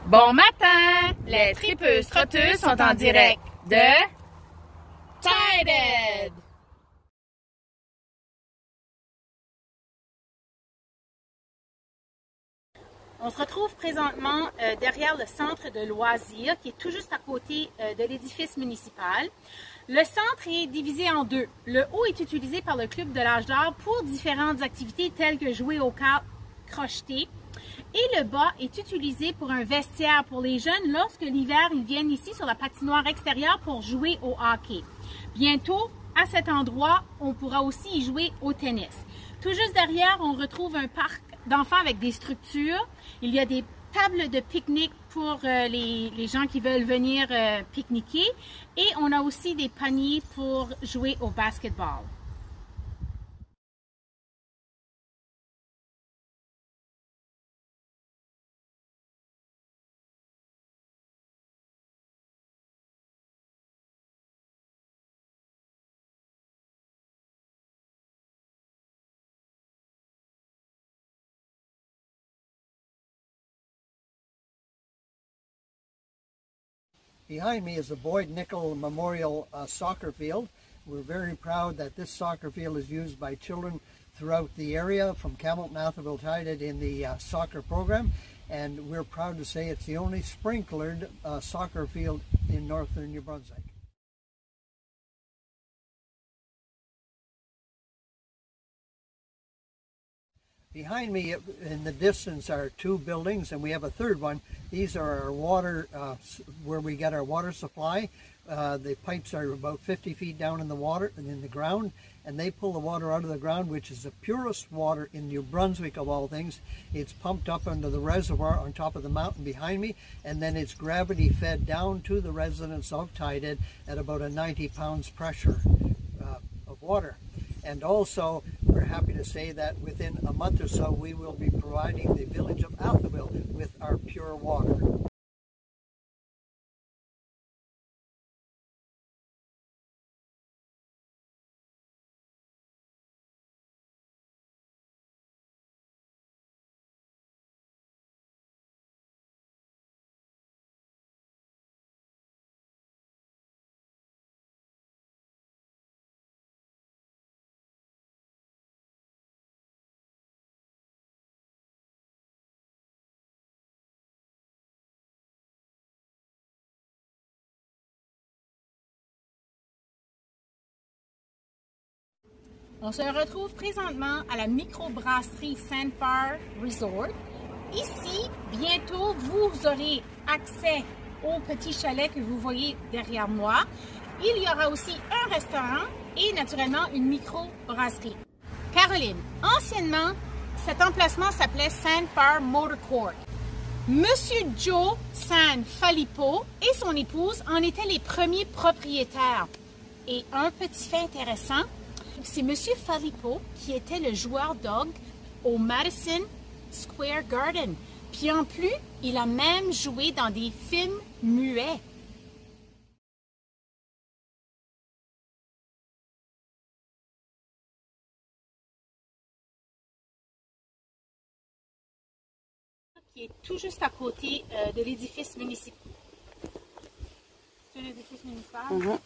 Bon matin! Les tripeuses trotteuses sont en direct de Tided! On se retrouve présentement derrière le centre de loisirs qui est tout juste à côté de l'édifice municipal. Le centre est divisé en deux. Le haut est utilisé par le Club de l'Âge d'Or pour différentes activités telles que jouer aux cartes, crocheter. Et le bas est utilisé pour un vestiaire pour les jeunes lorsque l'hiver ils viennent ici sur la patinoire extérieure pour jouer au hockey. Bientôt, à cet endroit, on pourra aussi y jouer au tennis. Tout juste derrière, on retrouve un parc d'enfants avec des structures. Il y a des tables de pique-nique pour les gens qui veulent venir pique-niquer. Et on a aussi des paniers pour jouer au basketball. Behind me is the Boyd Nickel Memorial Soccer Field. We're very proud that this soccer field is used by children throughout the area from Camelton, Atholville, Tided in the soccer program. And we're proud to say it's the only sprinklered soccer field in northern New Brunswick. Behind me in the distance are two buildings, and we have a third one. These are our water, where we get our water supply. The pipes are about 50 feet down in the water and in the ground, and they pull the water out of the ground, which is the purest water in New Brunswick of all things. It's pumped up into the reservoir on top of the mountain behind me, and then it's gravity fed down to the residents of Tided at about a 90 pounds pressure of water. And also, we're happy to say that within a month or so, we will be providing the village of Atholville with our pure water. On se retrouve présentement à la microbrasserie Sandfire Resort. Ici, bientôt, vous aurez accès au petit chalet que vous voyez derrière moi. Il y aura aussi un restaurant et naturellement une microbrasserie. Caroline, anciennement, cet emplacement s'appelait Sandfire Motor Court. Monsieur Joe Sanfilippo et son épouse en étaient les premiers propriétaires. Et un petit fait intéressant, c'est Monsieur Filippo qui était le joueur d'orgue au Madison Square Garden. Puis en plus, il a même joué dans des films muets. Qui est tout juste à côté de l'édifice municipal. C'est l'édifice municipal? Mm-hmm.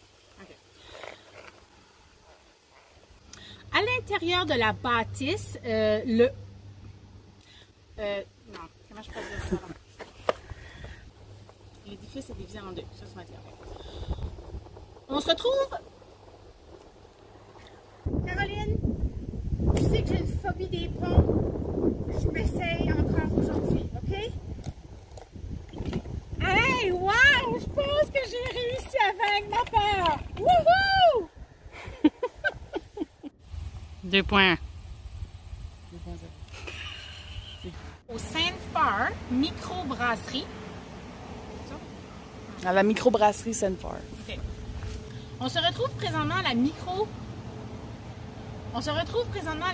À l'intérieur de la bâtisse, non, comment je peux dire ça? L'édifice est divisé en deux, ça c'est matière. On se retrouve. Caroline, tu sais que j'ai une phobie des ponts. Je m'essaye encore aujourd'hui, ok? Hey, wow! Je pense que j'ai réussi à vaincre ma peur! Wouhou! 2.1. Au Sandfire microbrasserie. À la microbrasserie Sandfire. Okay. On se retrouve présentement à la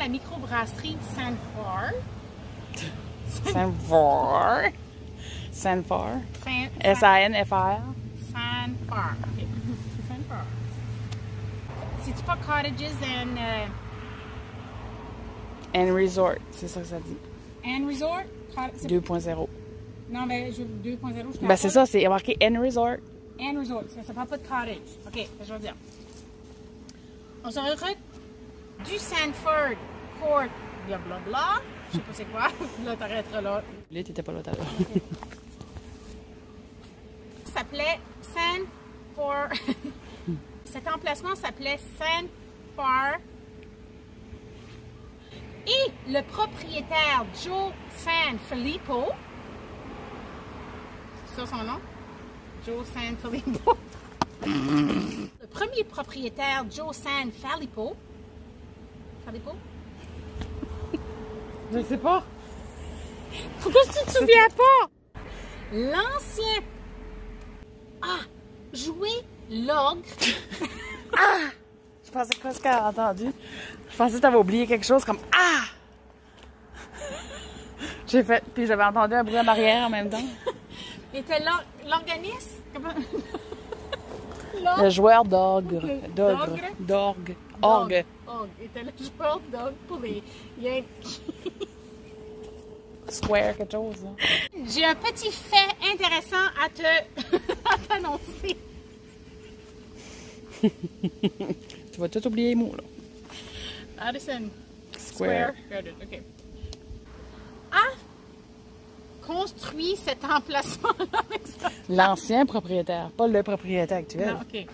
microbrasserie Sandfire. Sandfire. Sandfire. S-A-N-F-R. Sandfire. Okay. Sandfire. C'est-tu pas cottages and resort, c'est ça que ça dit. And resort? 2.0. Non, mais 2.0, je Ben, c'est ça, c'est marqué N Resort. And resort, ça parle pas de cottage. OK, je vais dire. On se recrute du Sanford Court, blablabla. Je sais pas c'est quoi. Là, t'arrêteras là. Là, t'étais pas là tout à l'heure. Ça s'appelait Sanford. Cet emplacement s'appelait Sanford. Et le propriétaire Joe Sanfilippo, c'est ça son nom? Joe Sanfilippo. Le premier propriétaire, Joe Sanfilippo. Filippo? Je sais pas. Pourquoi tu te souviens pas? L'ancien a joué l'ogre. Ah! Je pensais pas ce qu'elle a entendu. Je pensais que t'avais oublié quelque chose comme Ah! J'ai fait, puis j'avais entendu un bruit en arrière en même temps. Était l'organisme. Le joueur d'orgue. D'orgue. Orgue. Était le joueur d'orgue pour les Yankees. Square, quelque chose. Là. J'ai un petit fait intéressant à t'annoncer. Tu vas tout oublier les mots, là. Addison Square. Garden, OK. A construit cet emplacement-là avec ça. L'ancien propriétaire, pas le propriétaire actuel. Non, OK.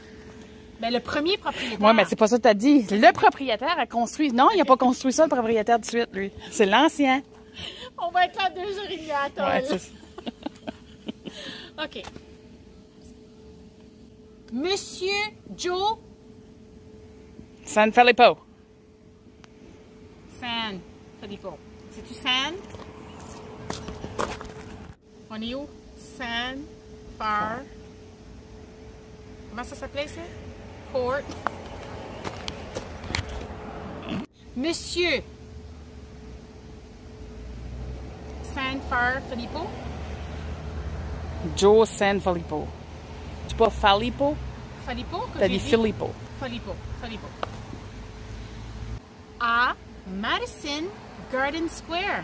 Ben, le premier propriétaire. Oui, mais c'est pas ça que t'as dit. Le propriétaire a construit. Non, il a pas construit ça, le propriétaire, de suite, lui. C'est l'ancien. On va être là 2h30 à table. Ouais, c'est ça. OK. Monsieur Joe Sanfilippo. Sanfilippo. C'est-tu San? On est où? Sanford. Comment ça s'appelait, ça? Court. Monsieur Sanfilippo. Joe Sanfilippo. C'est pas Filippo? Filippo? T'as dit Filippo. Filippo. À Madison Garden Square.